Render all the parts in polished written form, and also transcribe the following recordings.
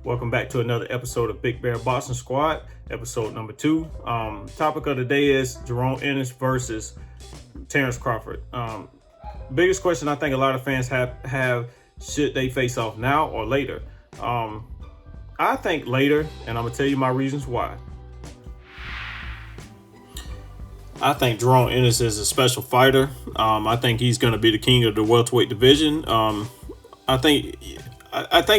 Welcome back to another episode of Big Bear Boxing Squad, episode number 2. Topic of the day is Jaron Ennis versus Terence Crawford. Biggest question I think a lot of fans have should they face off now or later? I think later, and I'm gonna tell you my reasons why. I think Jaron Ennis is a special fighter. I think he's going to be the king of the welterweight division. I think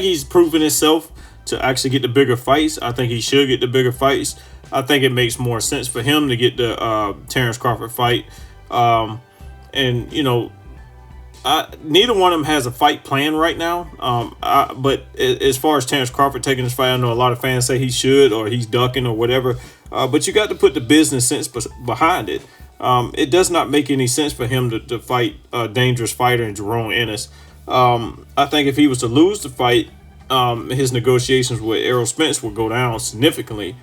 he's proven himself to actually get the bigger fights. I think he should get the bigger fights. I think it makes more sense for him to get the Terence Crawford fight. And you know, neither one of them has a fight plan right now. But as far as Terence Crawford taking this fight, I know a lot of fans say he should or he's ducking or whatever. But you got to put the business sense behind it. It does not make any sense for him to fight a dangerous fighter in Jaron Ennis. I think if he was to lose the fight, his negotiations with Errol Spence would go down significantly.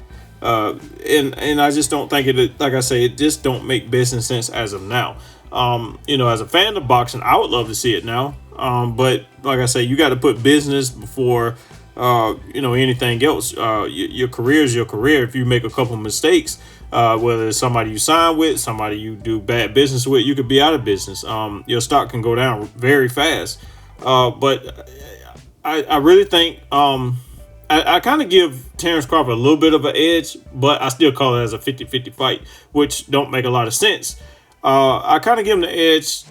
And I just don't think it, like I say, it just don't make business sense as of now. As a fan of boxing, I would love to see it now. But like I say, you got to put business before anything else. Your career is your career. If you make a couple mistakes, whether it's somebody you sign with, somebody you do bad business with, you could be out of business. Your stock can go down very fast. But I really think I kind of give Terence Crawford a little bit of an edge, but I still call it as a 50-50 fight, which don't make a lot of sense. I kind of give him the edge.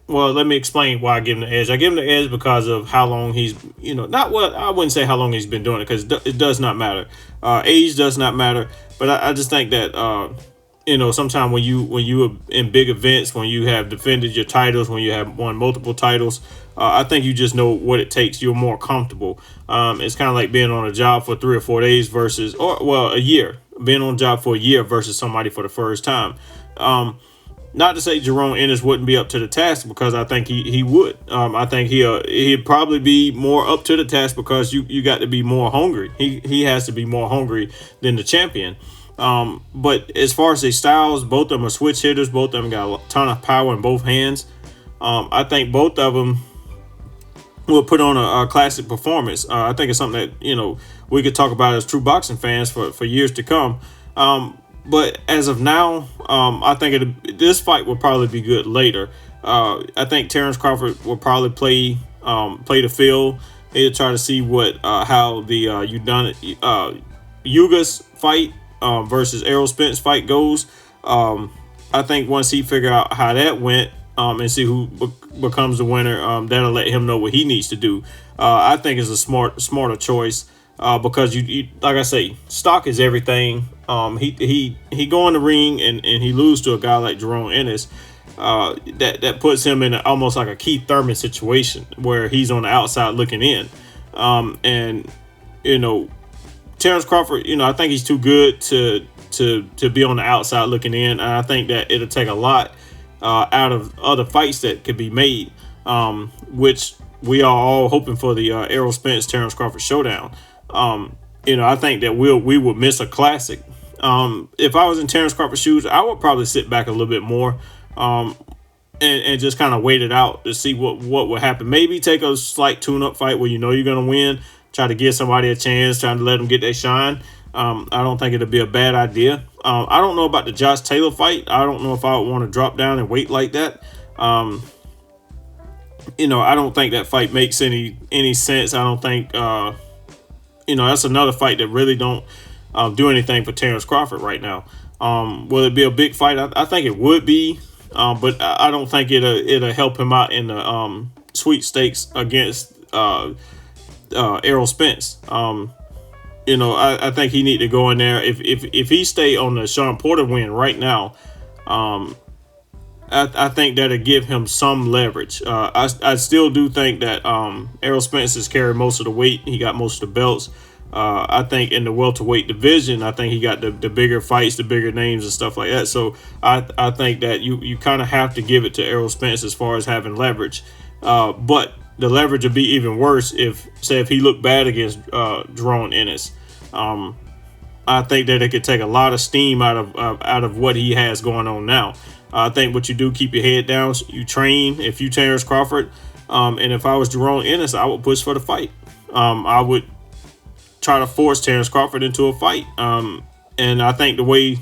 Well, let me explain why I give him the edge. I give him the edge because of how long he's, I wouldn't say how long he's been doing it, because it does not matter. Age does not matter. But I just think that, sometimes when you are in big events, when you have defended your titles, when you have won multiple titles, I think you just know what it takes. You're more comfortable. It's kind of like being on a job for 3 or 4 days versus, a year. Being on a job for a year versus somebody for the first time. Not to say Jaron Ennis wouldn't be up to the task, because I think he would. I think he'd probably be more up to the task because you got to be more hungry. He has to be more hungry than the champion. But as far as their styles, both of them are switch hitters. Both of them got a ton of power in both hands. I think both of them will put on a classic performance. I think it's something that we could talk about as true boxing fans for years to come. But as of now, I think this fight will probably be good later. I think Terence Crawford will probably play the field. He'll try to see how the Ugas fight versus Errol Spence fight goes. I think once he figure out how that went and see who becomes the winner, that'll let him know what he needs to do. I think it's a smarter choice. Because you like I say, stock is everything. He go in the ring and he lose to a guy like Jaron Ennis. That puts him in almost like a Keith Thurman situation where he's on the outside looking in. Terence Crawford, I think he's too good to be on the outside looking in. And I think that it'll take a lot out of other fights that could be made, which we are all hoping for the Errol Spence Terence Crawford showdown. I think that we would miss a classic. If I was in Terence Crawford's shoes, I would probably sit back a little bit more, and just kind of wait it out to see what would happen. Maybe take a slight tune-up fight where you're going to win. Try to give somebody a chance, trying to let them get their shine. I don't think it'd be a bad idea. I don't know about the Josh Taylor fight. I don't know if I would want to drop down and wait like that. I don't think that fight makes any sense. I don't think. That's another fight that really don't do anything for Terence Crawford right now. Will it be a big fight? I think it would be, but I don't think it'll help him out in the sweepstakes against Errol Spence. I think he need to go in there. If he stay on the Sean Porter win right now, I think that'll give him some leverage. I still do think that Errol Spence has carried most of the weight. He got most of the belts. I think in the welterweight division, I think he got the bigger fights, the bigger names and stuff like that. So I think that you kind of have to give it to Errol Spence as far as having leverage. But the leverage would be even worse if he looked bad against Jaron Ennis. I think that it could take a lot of steam out of what he has going on now. I think what you do, keep your head down. You train. If you Terence Crawford, and if I was Jaron Ennis, I would push for the fight. I try to force Terence Crawford into a fight. And I think the way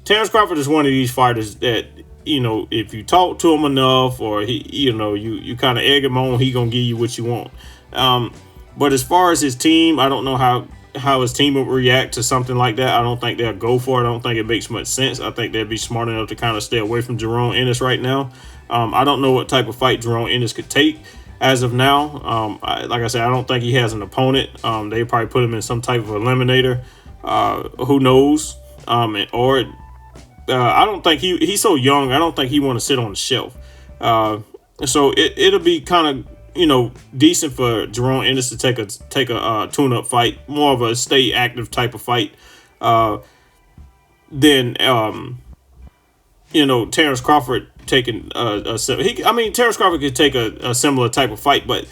Terence Crawford is one of these fighters that, you know, if you talk to him enough, or you kind of egg him on, he gonna give you what you want. But as far as his team, I don't know how his team would react to something like that. I don't think they'll go for it. I don't think it makes much sense. I think they'd be smart enough to kind of stay away from Jaron Ennis right now. I don't know what type of fight Jaron Ennis could take as of now. Like I said, I don't think he has an opponent. They probably put him in some type of eliminator. Who knows? I don't think he's so young. I don't think he want to sit on the shelf. So it'll be kind of, you know, decent for Jaron Ennis to take a tune-up fight, more of a stay active type of fight. Then you know, Terence Crawford taking Terence Crawford could take a similar type of fight, but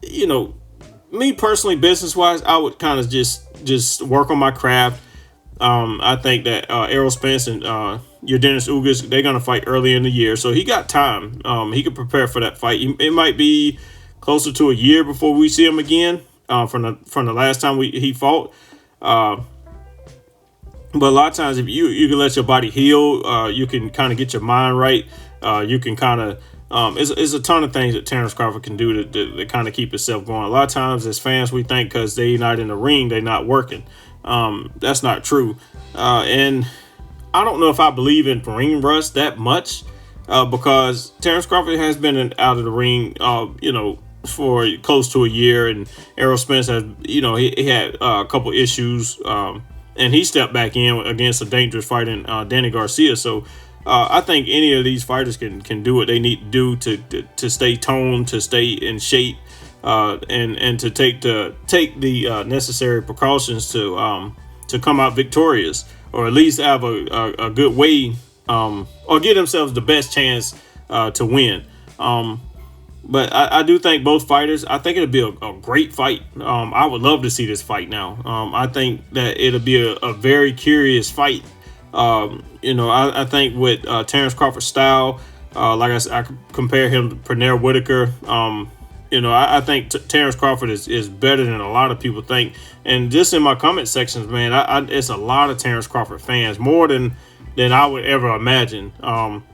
you know, me personally, business-wise, I would kind of just work on my craft. I think that Errol Spence and Dennis Ugas, they're gonna fight early in the year, so he got time. He could prepare for that fight. It might be closer to a year before we see him again. From the last time he fought. But a lot of times, if you can let your body heal, you can kind of get your mind right. You can kind of it's a ton of things that Terence Crawford can do to kind of keep himself going. A lot of times, as fans, we think because they not in the ring, they not working. That's not true. And I don't know if I believe in ring rust that much, because Terence Crawford has been out of the ring, you know, for close to a year, and Errol Spence has, you know, he had a couple issues, and he stepped back in against a dangerous fight in Danny Garcia. So I think any of these fighters can do what they need to do to stay toned, to stay in shape, and to take the necessary precautions to come out victorious, or at least have a good way, or give themselves the best chance to win. But I do think both fighters, I think it'll be a great fight. I would love to see this fight now. I think that it'll be a very curious fight. You know, I think with Terence Crawford's style, like I said, I compare him to Pernell Whitaker. You know, I think Terence Crawford is better than a lot of people think. And just in my comment sections, man, it's a lot of Terence Crawford fans, more than I would ever imagine.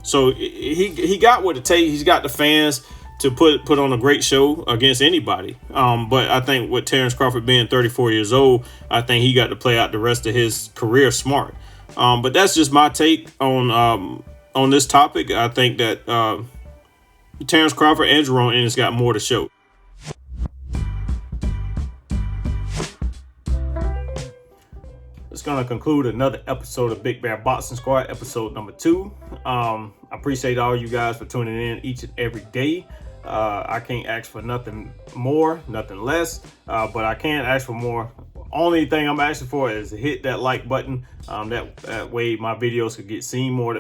So he got what it takes. He's got the fans to put on a great show against anybody. But I think with Terence Crawford being 34 years old, I think he got to play out the rest of his career smart. But that's just my take on this topic. I think that Terence Crawford and Jaron Ennis got more to show. It's going to conclude another episode of Big Bear Boxing Squad, episode number 2. I appreciate all you guys for tuning in each and every day. I can't ask for nothing more, nothing less, but I can ask for more. Only thing I'm asking for is to hit that like button. That way my videos could get seen more.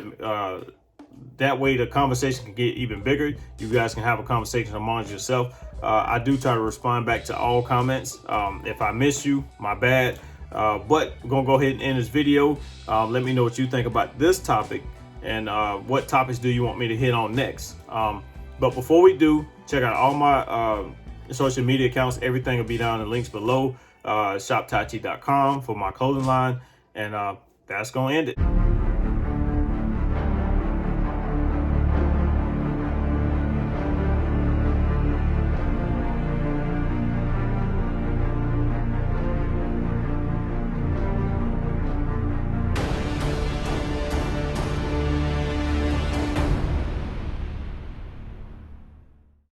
That way the conversation can get even bigger. You guys can have a conversation amongst yourself. I do try to respond back to all comments. If I miss you, my bad. But I'm gonna go ahead and end this video. Let me know what you think about this topic, and what topics do you want me to hit on next. But before we do, check out all my social media accounts. Everything will be down in the links below. ShopTachi.com for my clothing line. And that's gonna end it.